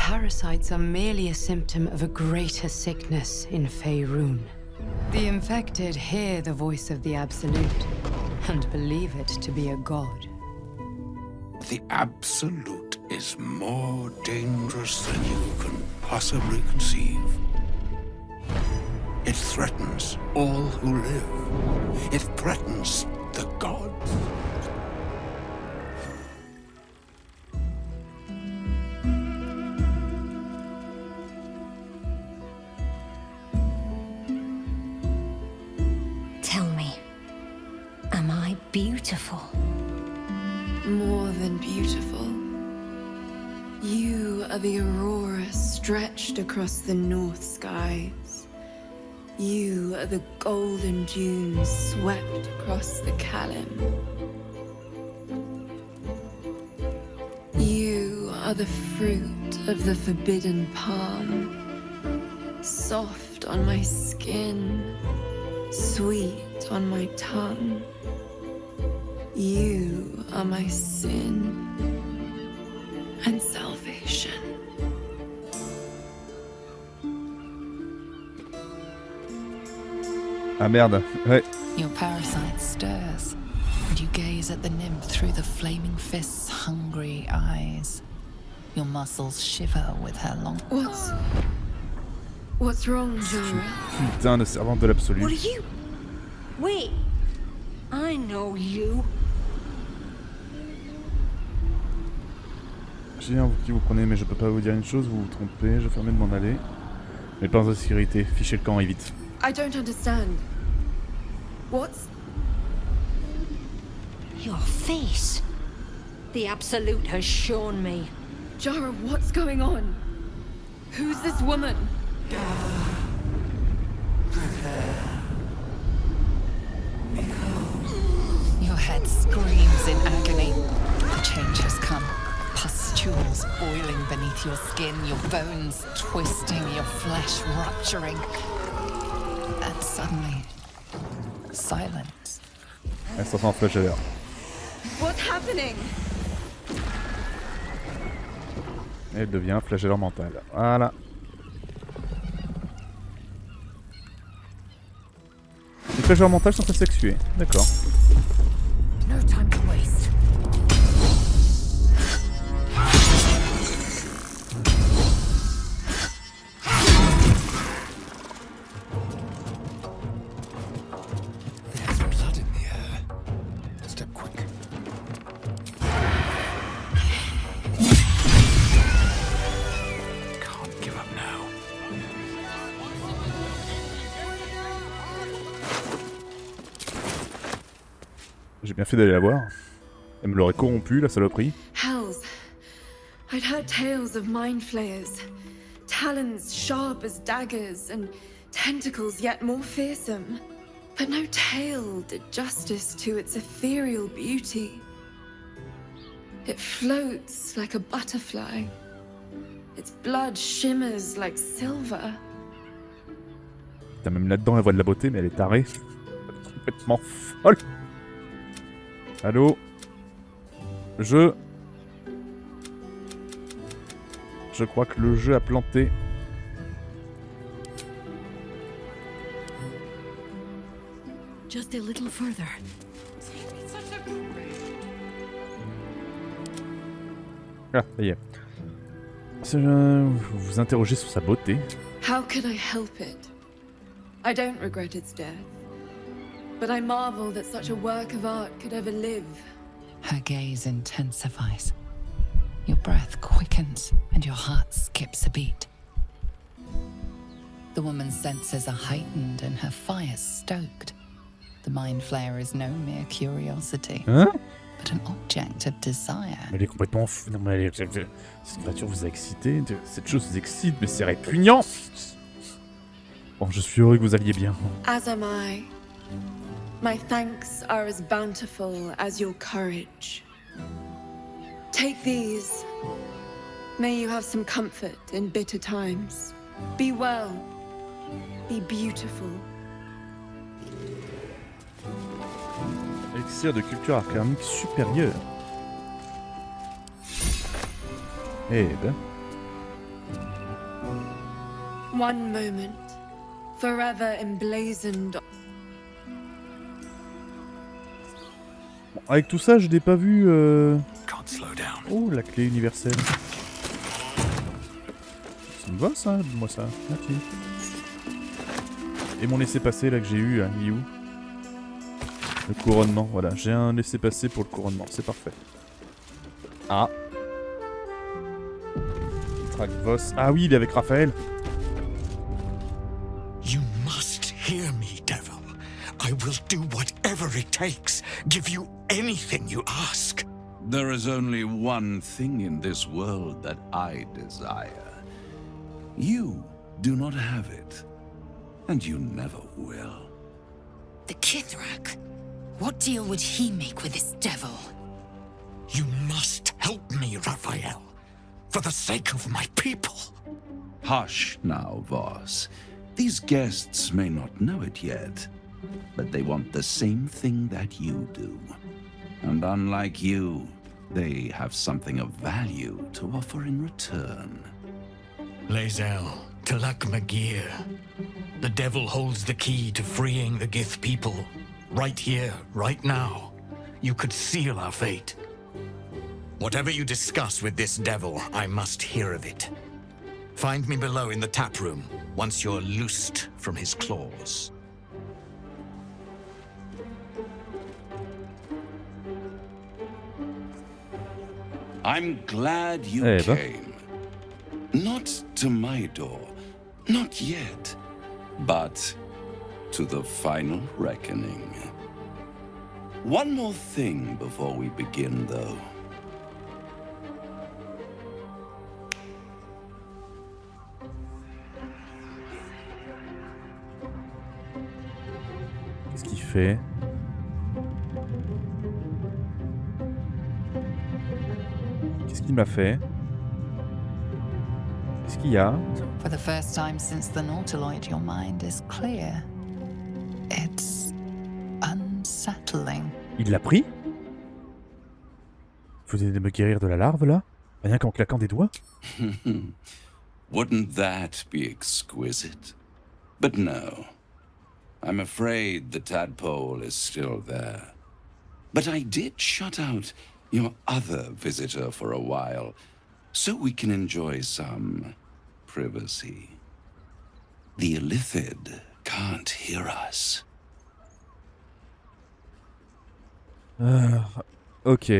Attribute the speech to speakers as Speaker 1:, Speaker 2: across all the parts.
Speaker 1: parasites are merely a symptom of a greater sickness in Faerun. The infected hear the voice of the Absolute and believe it to be a god.
Speaker 2: The Absolute is more dangerous than you can possibly conceive. It threatens all who live. It threatens the gods.
Speaker 3: Tell me, am I beautiful?
Speaker 4: More than beautiful. You are the aurora stretched across the north skies. You are the golden dunes swept across the Kalim. You are the fruit of the forbidden palm, soft on my skin, sweet on my tongue. You are my sin and salvation.
Speaker 5: Ah merde, ouais.
Speaker 6: Your parasite stirs, and you gaze at the nymph through the flaming fist's hungry eyes. Your muscles shiver with her long...
Speaker 4: What's wrong, Jura?
Speaker 5: Putain de servante de l'absolu.
Speaker 3: What are you? Wait, I know you.
Speaker 5: J'ai un qui vous prenez, mais je peux pas vous dire une chose, vous vous trompez, je permets de m'en aller. Mais pas de sécurité, fichez le camp et vite.
Speaker 4: I don't understand. What's...
Speaker 3: Your face. The Absolute has shown me.
Speaker 4: Jara, what's going on? Who's this woman?
Speaker 6: Your head screams in agony. The change has come. Pustules boiling beneath your skin, your bones twisting, your flesh rupturing. And suddenly, silence.
Speaker 5: Elle se transforme en flagelleur.
Speaker 4: What's happening?
Speaker 5: Elle devient flagelleur mental. Voilà. Les flagelleurs mentaux sont asexués. D'accord.
Speaker 3: No time to waste.
Speaker 2: There's blood in the air. Step quick. Can't give up now.
Speaker 5: J'ai bien fait d'aller la voir. Elle me l'aurait corrompu, la saloperie.
Speaker 4: Hells. I'd heard tales of mind flayers. Talons sharp as daggers and tentacles yet more fearsome. But no tale did justice to its ethereal beauty. It floats like a butterfly. Its blood shimmers like silver.
Speaker 5: T'as même là-dedans la voix de la beauté, mais elle est tarée. Complètement folle. Allô? Je crois que le jeu a planté.
Speaker 3: Just a little further.
Speaker 5: Ah, ça y est. Si je vous interrogez sur sa beauté.
Speaker 4: How could I help it? I don't regret its death. But I marvel that such a work of art could ever live.
Speaker 6: Her gaze intensifies. Your breath quickens and your heart skips a beat. The woman's senses are heightened and her fire stoked. The mind flayer is no mere curiosity,
Speaker 5: Hein?
Speaker 6: but an object of desire.
Speaker 5: Elle est complètement fou. Non, mais cette créature vous a excité. Cette chose vous excite, mais c'est répugnant. Bon, je suis heureux que vous alliez bien.
Speaker 4: As am I. My thanks are as bountiful as your courage. Take these. May you have some comfort in bitter times. Be well. Be beautiful.
Speaker 5: Élixir de culture arcanique supérieure. Eh ben.
Speaker 4: One moment, forever emblazoned.
Speaker 5: Bon, avec tout ça, je n'ai pas vu...
Speaker 2: Can't slow down.
Speaker 5: Oh, la clé universelle. Ça me va ça? Dis-moi ça. Merci. Et mon laissez-passer là que j'ai eu, là, il est où? Le couronnement, voilà. J'ai un laissez-passer pour le couronnement, c'est parfait. Ah. Track Voss. Ah oui, il est avec Raphaël.
Speaker 2: You must hear me, devil. I will do whatever it takes. Give you anything you ask. There is only one thing in this world that I desire. You do not have it. And you never will.
Speaker 3: The Kithrak? What deal would he make with this devil?
Speaker 2: You must help me, Raphael. For the sake of my people. Hush now, Voss. These guests may not know it yet, but they want the same thing that you do. And unlike you, they have something of value to offer in return.
Speaker 7: Lae'zel, Talak Magir. The devil holds the key to freeing the Gith people. Right here, right now. You could seal our fate. Whatever you discuss with this devil, I must hear of it. Find me below in the tap room, once you're loosed from his claws.
Speaker 2: I'm glad you came. Not to my door, not yet, but to the final reckoning. One more thing before we begin, though.
Speaker 5: Qu'est-ce qu'il fait? Qu'est-ce qu'il m'a fait? Qu'est-ce qu'il y a?
Speaker 6: For the first time since the Nautiloid, your mind is clear. It's unsettling.
Speaker 5: Il l'a pris? Vous venez de me guérir de la larve, là? Rien qu'en claquant des doigts?
Speaker 2: Wouldn't that be exquisite? But no. I'm afraid the tadpole is still there. But I did shut out your other visitor for a while, so we can enjoy some privacy. The Illithid can't hear us.
Speaker 5: Ok.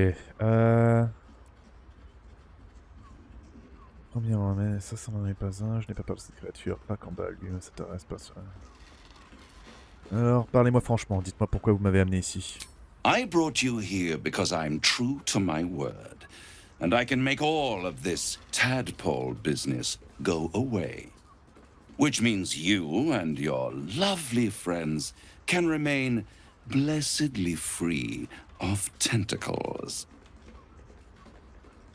Speaker 5: Combien on en met? Ça n'en est pas un. Je n'ai pas peur de cette créature. Pas qu'en bas, lui ne s'intéresse pas sur... Alors, parlez-moi franchement. Dites-moi pourquoi vous m'avez amené ici.
Speaker 2: I brought you here because I'm true to my word, and I can make all of this tadpole business go away. Which means you and your lovely friends can remain blessedly free of tentacles.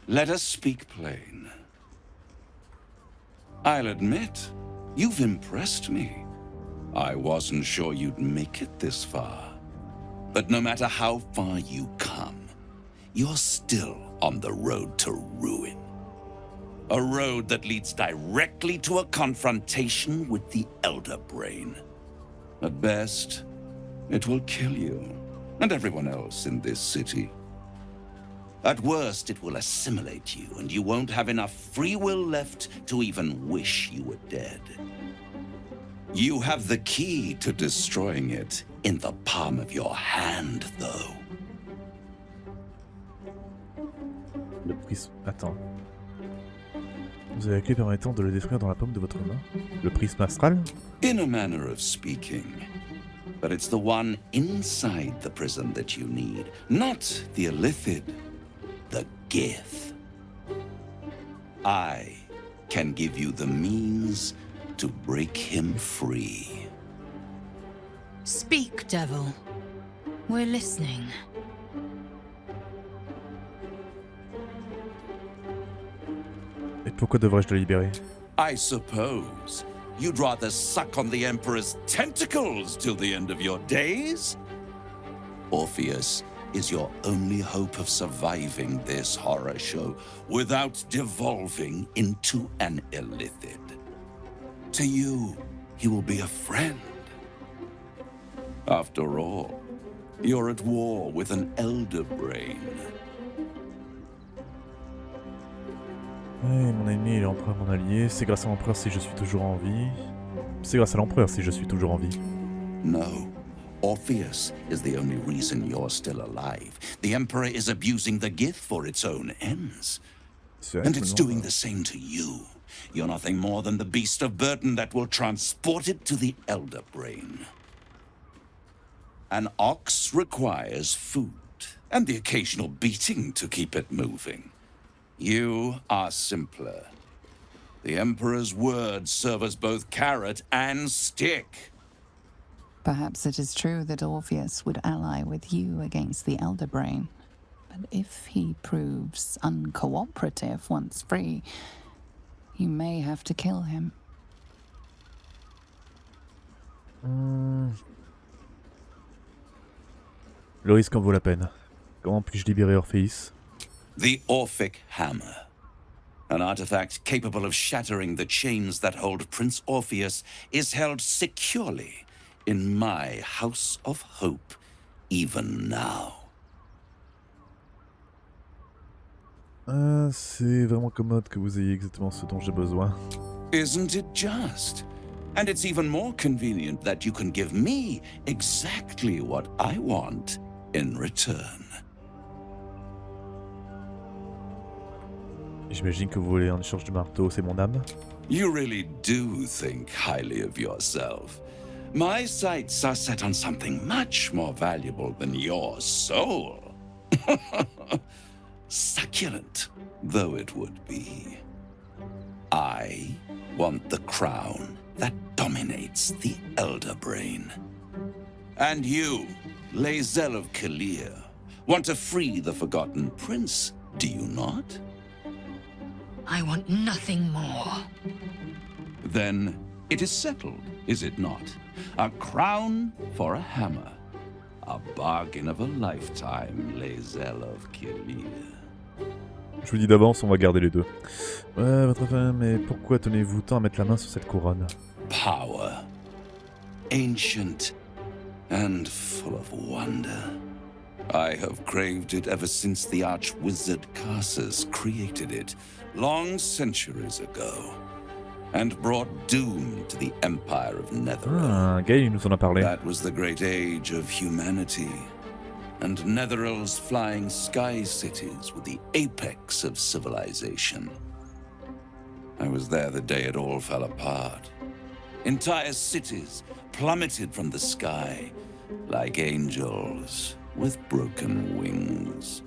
Speaker 2: Let us speak plain. I'll admit, you've impressed me. I wasn't sure you'd make it this far. But no matter how far you come, you're still on the road to ruin. A road that leads directly to a confrontation with the Elder Brain. At best, it will kill you, and everyone else in this city. At worst, it will assimilate you, and you won't have enough free will left to even wish you were dead. You have the key to destroying it in the palm of your hand, though.
Speaker 5: Le prisme... Attends. Vous avez la clé permettant de le détruire dans la paume de votre main? Le prisme astral?
Speaker 2: In a manner of speaking. But it's the one inside the prison that you need. Not the Illithid. The Gith. I can give you the means to break him free.
Speaker 3: Speak, devil. We're listening.
Speaker 5: Et pourquoi devrais-je le libérer?
Speaker 2: I suppose you'd rather suck on the Emperor's tentacles till the end of your days? Orpheus, is your only hope of surviving this horror show without devolving into an illithid. To you, he will be a friend. After all, you're at war with an elder brain.
Speaker 5: Ouais, mon ennemi est l'empereur, mon allié. C'est grâce à l'empereur si je suis toujours en vie. C'est grâce à l'empereur si je suis toujours en vie.
Speaker 2: No. Orpheus is the only reason you're still alive. The Emperor is abusing the gift for its own ends. And it's doing the same to you. You're nothing more than the beast of burden that will transport it to the elder brain. An ox requires food, and the occasional beating to keep it moving. You are simpler. The Emperor's words serve as both carrot and stick.
Speaker 6: Perhaps it is true that Orpheus would ally with you against the elder brain. But if he proves uncooperative once free, you may have to kill him.
Speaker 5: Le risque en vaut la peine. Comment puis-je libérer Orpheus?
Speaker 2: The Orphic Hammer. An artifact capable of shattering the chains that hold Prince Orpheus is held securely in my House of Hope, even now.
Speaker 5: C'est vraiment commode que vous ayez exactement ce dont j'ai besoin.
Speaker 2: Isn't it just? And it's even more convenient that you can give me exactly what I want in return.
Speaker 5: J'imagine que vous voulez en échange du marteau, c'est mon âme.
Speaker 2: You really do think highly of yourself. My sights are set on something much more valuable than your soul. Succulent though it would be. I want the crown that dominates the elder brain. And you, Lae'zel of Clear, want to free the forgotten prince, do you not?
Speaker 3: I want nothing more.
Speaker 2: Then it is settled, is it not? A crown for a hammer. A bargain of a lifetime, Lae'zel of Clear.
Speaker 5: Je vous dis d'avance, on va garder les deux. Ouais, votre femme, mais pourquoi tenez-vous tant à mettre la main sur cette couronne?
Speaker 2: Power. Ancient and full of wonder. I have craved it ever since the arch-wizard Carsus created it, long centuries ago, and brought doom to the empire of Netherrealm.
Speaker 5: Ah, Gaël nous en a parlé.
Speaker 2: That was the great age of humanity, and Netherrealm's flying sky cities were the apex of civilization. I was there the day it all fell apart. Entire cities plummeted from the sky like angels with broken wings.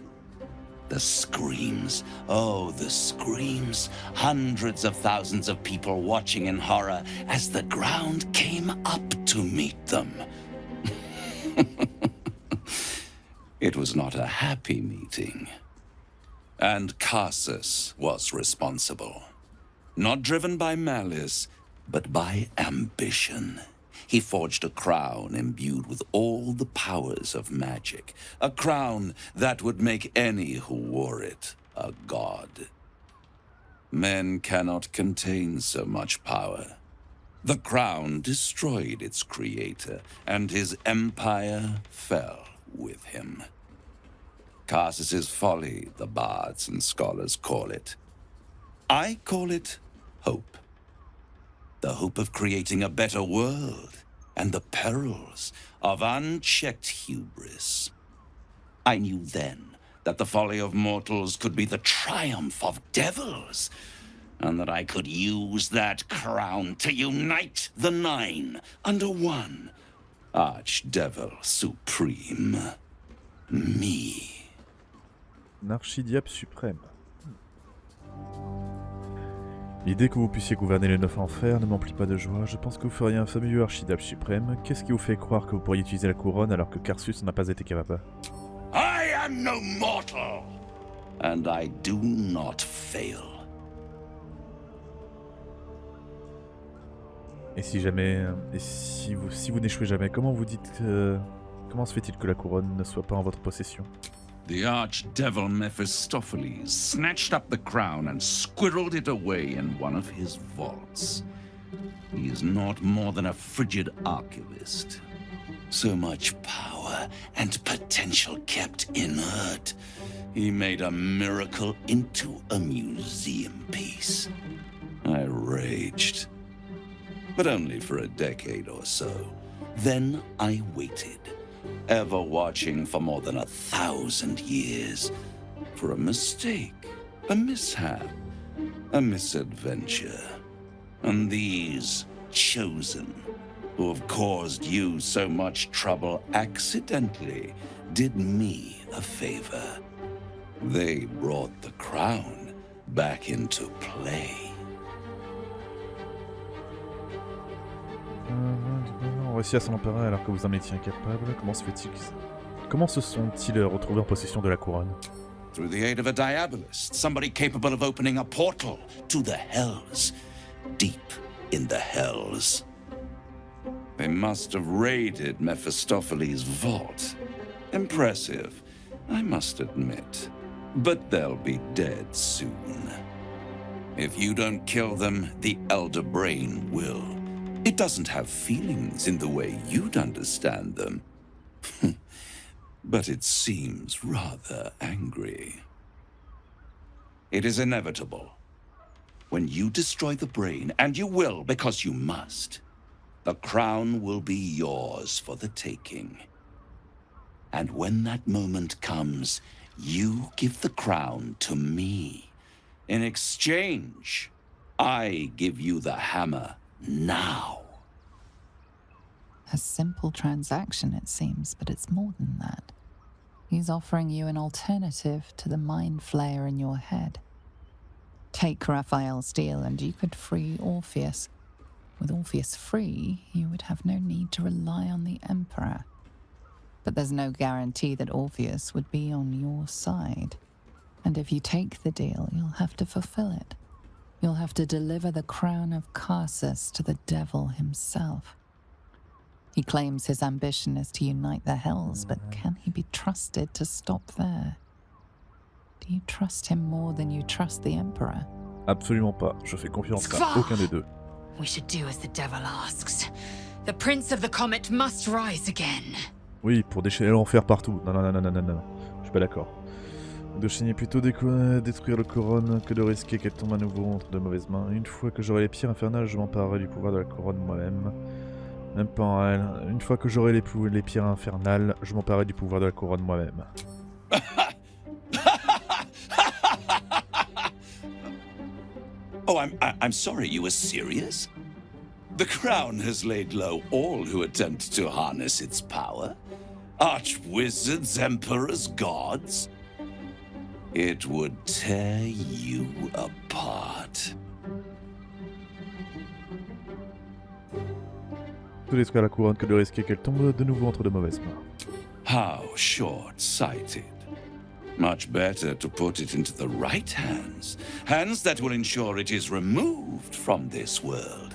Speaker 2: The screams, oh, the screams. Hundreds of thousands of people watching in horror as the ground came up to meet them. It was not a happy meeting. And Carsus was responsible. Not driven by malice, but by ambition. He forged a crown imbued with all the powers of magic. A crown that would make any who wore it a god. Men cannot contain so much power. The crown destroyed its creator, and his empire fell with him. Carsus's folly, the bards and scholars call it. I call it hope. The hope of creating a better world, and the perils of unchecked hubris. I knew then that the folly of mortals could be the triumph of devils, and that I could use that crown to unite the nine under one archdevil supreme, me.
Speaker 5: Un archidiable suprême. L'idée que vous puissiez gouverner les 9 enfers ne m'emplit pas de joie. Je pense que vous feriez un fabuleux archidiable suprême. Qu'est-ce qui vous fait croire que vous pourriez utiliser la couronne alors que Carsus n'a pas été capable?
Speaker 2: I am no mortal, and I do not fail.
Speaker 5: Et si jamais... Et si vous n'échouez jamais, comment vous dites Comment se fait-il que la couronne ne soit pas en votre possession?
Speaker 2: The archdevil Mephistopheles snatched up the crown and squirreled it away in one of his vaults. He is not more than a frigid archivist. So much power and potential kept inert. He made a miracle into a museum piece. I raged. But only for a decade or so. Then I waited, ever watching for more than 1,000 years, for a mistake, a mishap, a misadventure. And these chosen, who have caused you so much trouble accidentally, did me a favor. They brought the crown back into play.
Speaker 5: Réussi à s'en emparer alors que vous en étiez incapable. Comment se sont-ils retrouvés en possession de la couronne?
Speaker 2: Through the aid of a diabolist, somebody capable of opening a portal to the hells, deep in the hells. They must have raided Mephistopheles' vault. Impressive, I must admit. But they'll be dead soon. If you don't kill them, the Elder Brain will. It doesn't have feelings in the way you'd understand them. But it seems rather angry. It is inevitable. When you destroy the brain, and you will because you must, the crown will be yours for the taking. And when that moment comes, you give the crown to me. In exchange, I give you the hammer now.
Speaker 6: A simple transaction, it seems, but it's more than that. He's offering you an alternative to the mind flayer in your head. Take Raphael's deal and you could free Orpheus. With Orpheus free, you would have no need to rely on the Emperor. But there's no guarantee that Orpheus would be on your side. And if you take the deal, you'll have to fulfill it. You'll have to deliver the crown of Cessus to the devil himself. He claims his ambition is to unite the hells, but can he be trusted to stop there? Do you trust him more than you trust the Emperor?
Speaker 5: Absolument pas. Je fais confiance à aucun des deux.
Speaker 1: We should do as the devil asks. The Prince of the Comet must rise again.
Speaker 5: Oui, pour déchirer l'enfer partout. Non. Je suis pas d'accord. De chaîner plutôt détruire le couronne que de risquer qu'elle tombe à nouveau entre de mauvaises mains. Une fois que j'aurai les pierres infernales, je m'emparerai du pouvoir de la couronne moi-même. Même pas en elle. Une fois que j'aurai les pierres infernales, je m'emparerai du pouvoir de la couronne moi-même.
Speaker 2: Oh, I'm sorry, you were serious? The crown has laid low all who attempt to harness its power. Archwizards, emperors, gods. It would tear you apart.
Speaker 5: Tout détruire la couronne que de risquer qu'elle tombe de nouveau entre de mauvaises mains.
Speaker 2: How short-sighted. Much better to put it into the right hands. Hands that will ensure it is removed from this world.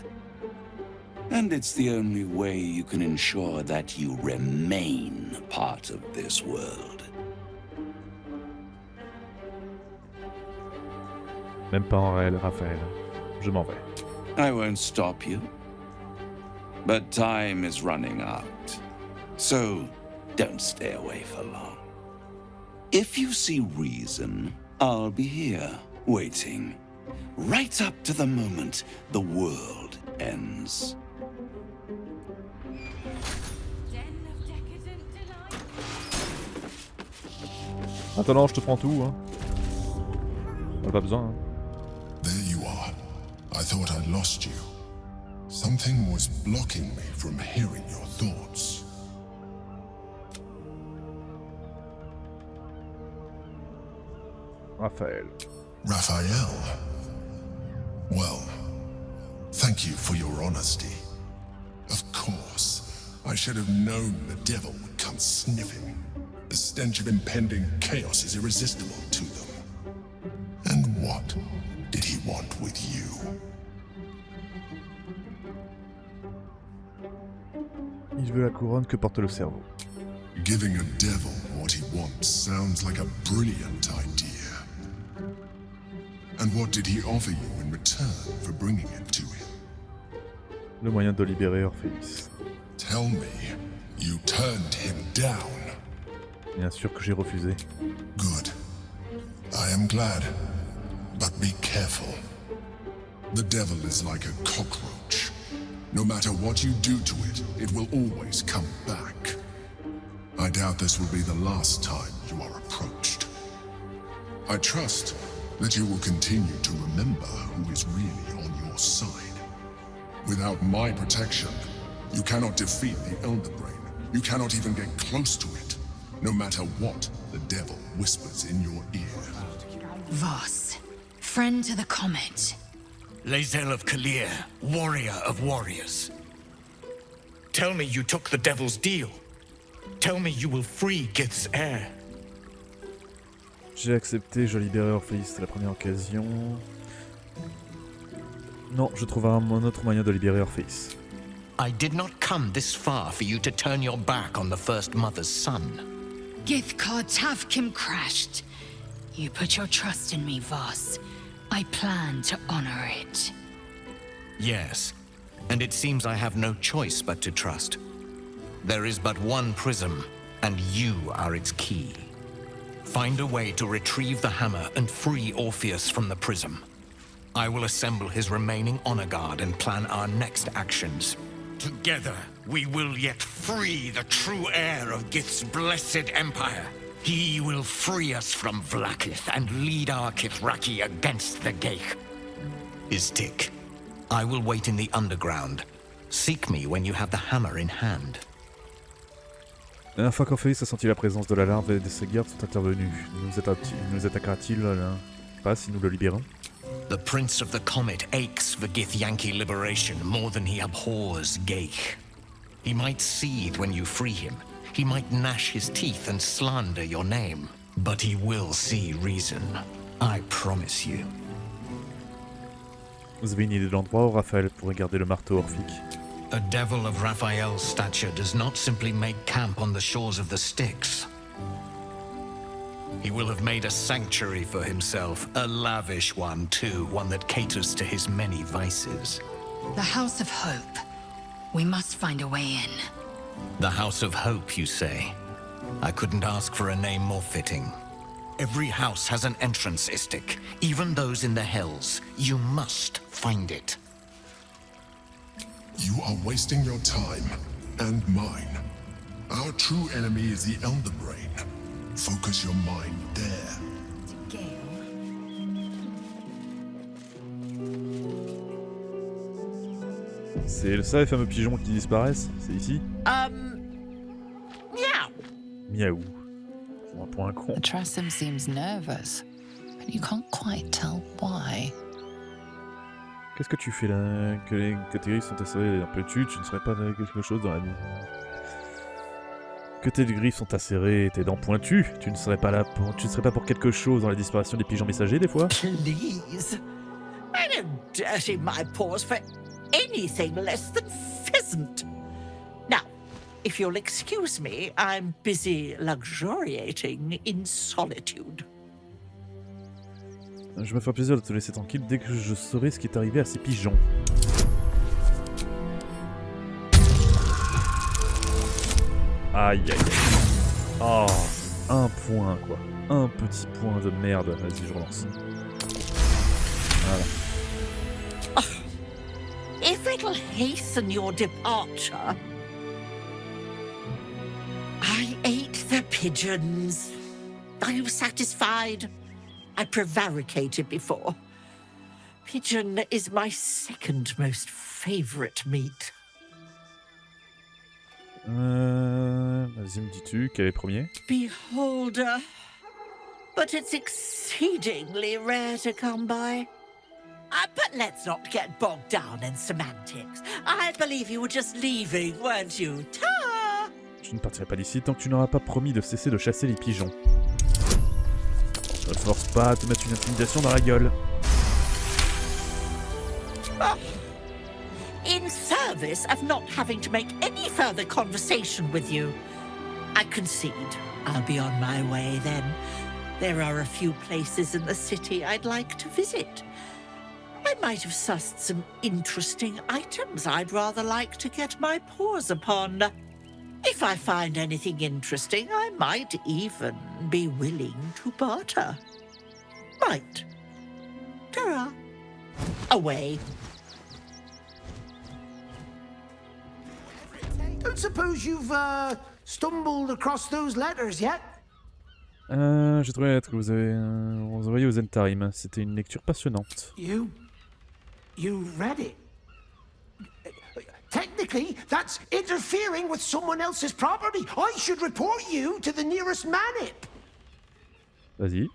Speaker 2: And it's the only way you can ensure that you remain part of this world.
Speaker 5: Même pas en réel, Raphaël. Je m'en vais.
Speaker 2: I won't stop you. But time is running out. So don't stay away for long. If you see reason, I'll be here, waiting. Right up to the moment the world ends.
Speaker 5: Attends, non, je te prends tout, hein. On a pas besoin, hein.
Speaker 8: There you are. I thought I'd lost you. Something was blocking me from hearing your thoughts.
Speaker 5: Raphaël.
Speaker 8: Raphael? Well, thank you for your honesty. Of course, I should have known the devil would come sniffing. The stench of impending chaos is irresistible to them. And what did he want with you?
Speaker 5: Il veut la couronne que porte le cerveau.
Speaker 8: Giving a devil what he wants sounds like a brilliant idea. And what did he offer you in return for bringing it to him?
Speaker 5: Le moyen de libérer Orpheus.
Speaker 8: Tell me, you turned him down.
Speaker 5: Bien sûr que j'ai refusé.
Speaker 8: Good. I am glad. But be careful. The devil is like a cockroach. No matter what you do to it, it will always come back. I doubt this will be the last time you are approached. I trust that you will continue to remember who is really on your side. Without my protection, you cannot defeat the Elder Brain. You cannot even get close to it, no matter what the devil whispers in your ear.
Speaker 3: Voss, friend to the comet.
Speaker 7: Lae'zel of Kalir, warrior of warriors. Tell me you took the devil's deal. Tell me you will free Gith's heir.
Speaker 5: J'ai accepté, je libérais Orpheus à la première occasion. Non, je trouverai un autre moyen de libérer Orpheus.
Speaker 7: I did not come this far for you to turn your back on the first mother's son.
Speaker 3: Githkar Tavkim crashed. You put your trust in me, Voss. I plan to honor it.
Speaker 7: Yes, and it seems I have no choice but to trust. There is but one prism, and you are its key. Find a way to retrieve the hammer and free Orpheus from the prism. I will assemble his remaining honor guard and plan our next actions. Together, we will yet free the true heir of Gith's blessed empire. He will free us from Vlaakith and lead our Kithraki against the Geich. Istik, I will wait in the underground. Seek me when you have the hammer in hand.
Speaker 5: La dernière fois qu'Orpheus a senti la présence de la larve et de ses gardes sont intervenus. Nous attaquera-t-il pas si nous le libérons?
Speaker 7: The Prince of the Comet aches for Githyanki liberation more than he abhors Geich. He might seethe when you free him. He might gnash his teeth and slander your name. But he will see reason. I promise you.
Speaker 5: Vous avez une idée de l'endroit où Raphaël pourrait garder le marteau orphique?
Speaker 7: A devil of Raphael's stature does not simply make camp on the shores of the Styx. He will have made a sanctuary for himself, a lavish one too, one that caters to his many vices.
Speaker 3: The House of Hope. We must find a way in.
Speaker 7: The House of Hope, you say? I couldn't ask for a name more fitting. Every house has an entrance, Istik, even those in the Hells. You must find it.
Speaker 8: You are wasting your time, and mine. Our true enemy is the Elder Brain. Focus your mind there.
Speaker 5: C'est ça les fameux pigeons qui disparaissent? C'est ici?
Speaker 6: Meow.
Speaker 5: Miaou. C'est un point con.
Speaker 6: The Trasim seems nervous, but you can't quite tell why.
Speaker 5: Qu'est-ce que tu fais là? Que tes griffes sont acérées un peu tu ne serais pas quelque chose dans la vie. Que tes griffes sont acérées et tes dents pointues, tu ne serais pas là pour, tu ne serais pas pour quelque chose dans la disparition des pigeons messagers des fois?
Speaker 9: Please, I don't dirty my paws for anything less than pheasant. Now, if you'll excuse me, I'm busy luxuriating in solitude.
Speaker 5: Je me ferai plaisir de te laisser tranquille dès que je saurai ce qui est arrivé à ces pigeons. Aïe aïe aïe. Oh, un point quoi. Un petit point de merde. Vas-y, je relance. Voilà.
Speaker 9: If it'll hasten your departure. I ate the pigeons. Are you satisfied? I prevaricated before. Pigeon is my second most favorite meat.
Speaker 5: Vas-y, me dis-tu quel est le premier?
Speaker 9: Beholder. But it's exceedingly rare to come by. But let's not get bogged down in semantics. I believe you were just leaving, weren't you? Ta!
Speaker 5: Je ne partirai pas d'ici tant que tu n'auras pas promis de cesser de chasser les pigeons. Ne force pas à te mettre une intimidation dans la gueule.
Speaker 9: In service of not having to make any further conversation with you, I concede. I'll be on my way then. There are a few places in the city I'd like to visit. I might have sussed some interesting items I'd rather like to get my paws upon. If I find anything interesting, I might even be willing to barter. Might. Ta-ra. Away.
Speaker 10: Don't suppose you've stumbled across those letters yet?
Speaker 5: J'ai trouvé la lettre que vous avez envoyée aux Entarim. C'était une lecture passionnante.
Speaker 10: You read it? Technically, that's interfering with someone else's property. I should report you to the nearest manip.
Speaker 5: Vas-y.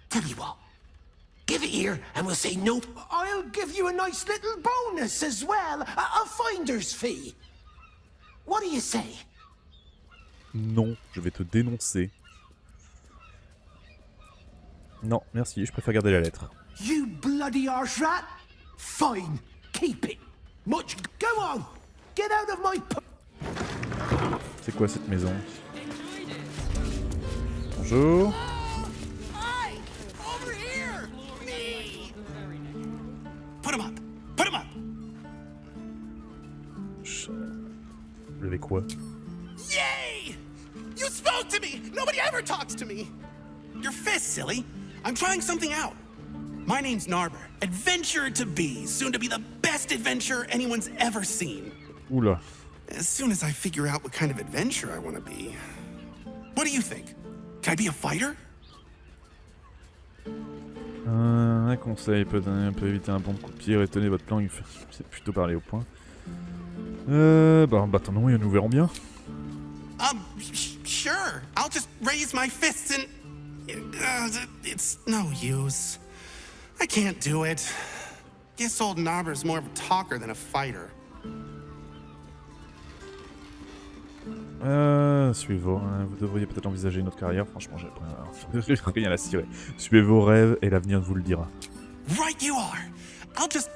Speaker 10: Tell you what, give it here and we'll say no. I'll give you a nice little bonus as well, a finder's fee. What do you say?
Speaker 5: Non, je vais te dénoncer. Non, merci, je préfère garder la lettre.
Speaker 10: You bloody arse rat! Fine, keep it. Much. Go on, get out of my.
Speaker 5: C'est quoi cette maison? Bonjour.
Speaker 11: Over here! Me! Put him up! Put him up!
Speaker 5: Vous avez quoi?
Speaker 11: Yay! You spoke to me! Nobody ever talks to me! Your fist, silly. I'm trying something out. My name's Narber. Adventurer to be. Soon to be the best adventurer anyone's ever seen.
Speaker 5: Oula.
Speaker 11: As soon as I figure out what kind of adventurer I want to be. What do you think? Can I be a fighter?
Speaker 5: Un conseil peut éviter un bon coup de pied, retenez votre langue, c'est plutôt parler au point. Bah attendons, nous verrons bien.
Speaker 11: Sure. I'll just raise my fists and... it's no use. I can't do it. Guess old Narber's more of a talker than a fighter.
Speaker 5: Suivez-vous. Vous devriez peut-être envisager une autre carrière. Franchement, j'ai rien à cirer. Suivez vos rêves et l'avenir vous le dira.
Speaker 11: Right you are. I'll just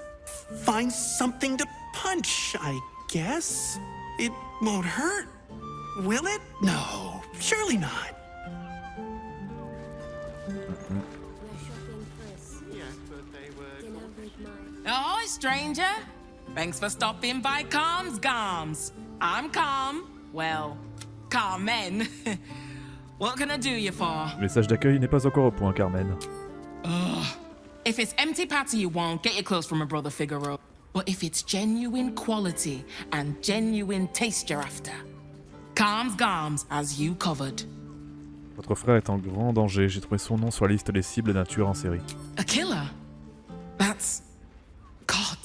Speaker 11: find something to punch, I guess. It won't hurt, will it? No, surely not.
Speaker 12: Ahoy, stranger! Thanks for stopping by Calm's Garms. I'm Calm. Well, Carmen. What can I do you for?
Speaker 5: Le message d'accueil n'est pas encore au point, Carmen.
Speaker 12: Ugh. If it's empty patty you want, get your clothes from my brother Figaro. But if it's genuine quality and genuine taste you're after, Calm's Garms has you covered.
Speaker 5: Votre frère est en grand danger. J'ai trouvé son nom sur la liste des cibles d'un tueur en série.
Speaker 12: A killer? That's... God.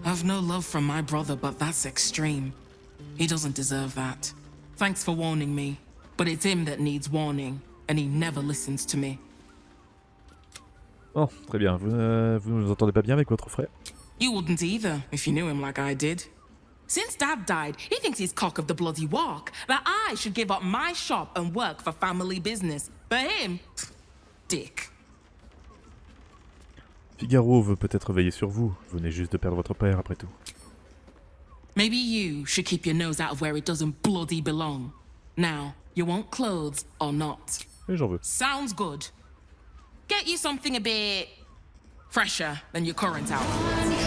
Speaker 12: I've no love from my brother, but that's extreme. He doesn't deserve that. Thanks for warning me, but it's him that needs warning, and he never listens to me.
Speaker 5: Oh, très bien. Vous ne vous entendez pas bien avec votre frère?
Speaker 12: You wouldn't either, if you knew him like I did. Since Dad died, he thinks he's cock of the bloody walk, that I should give up my shop and work for family business. For him, dick.
Speaker 5: Figaro veut peut-être veiller sur vous. Vous venez juste de perdre votre père, après tout.
Speaker 12: Maybe you should keep your nose out of where it doesn't bloody belong. Now, you want clothes or not?
Speaker 5: Et j'en veux.
Speaker 12: Sounds good. Get you something a bit fresher than your current outfit.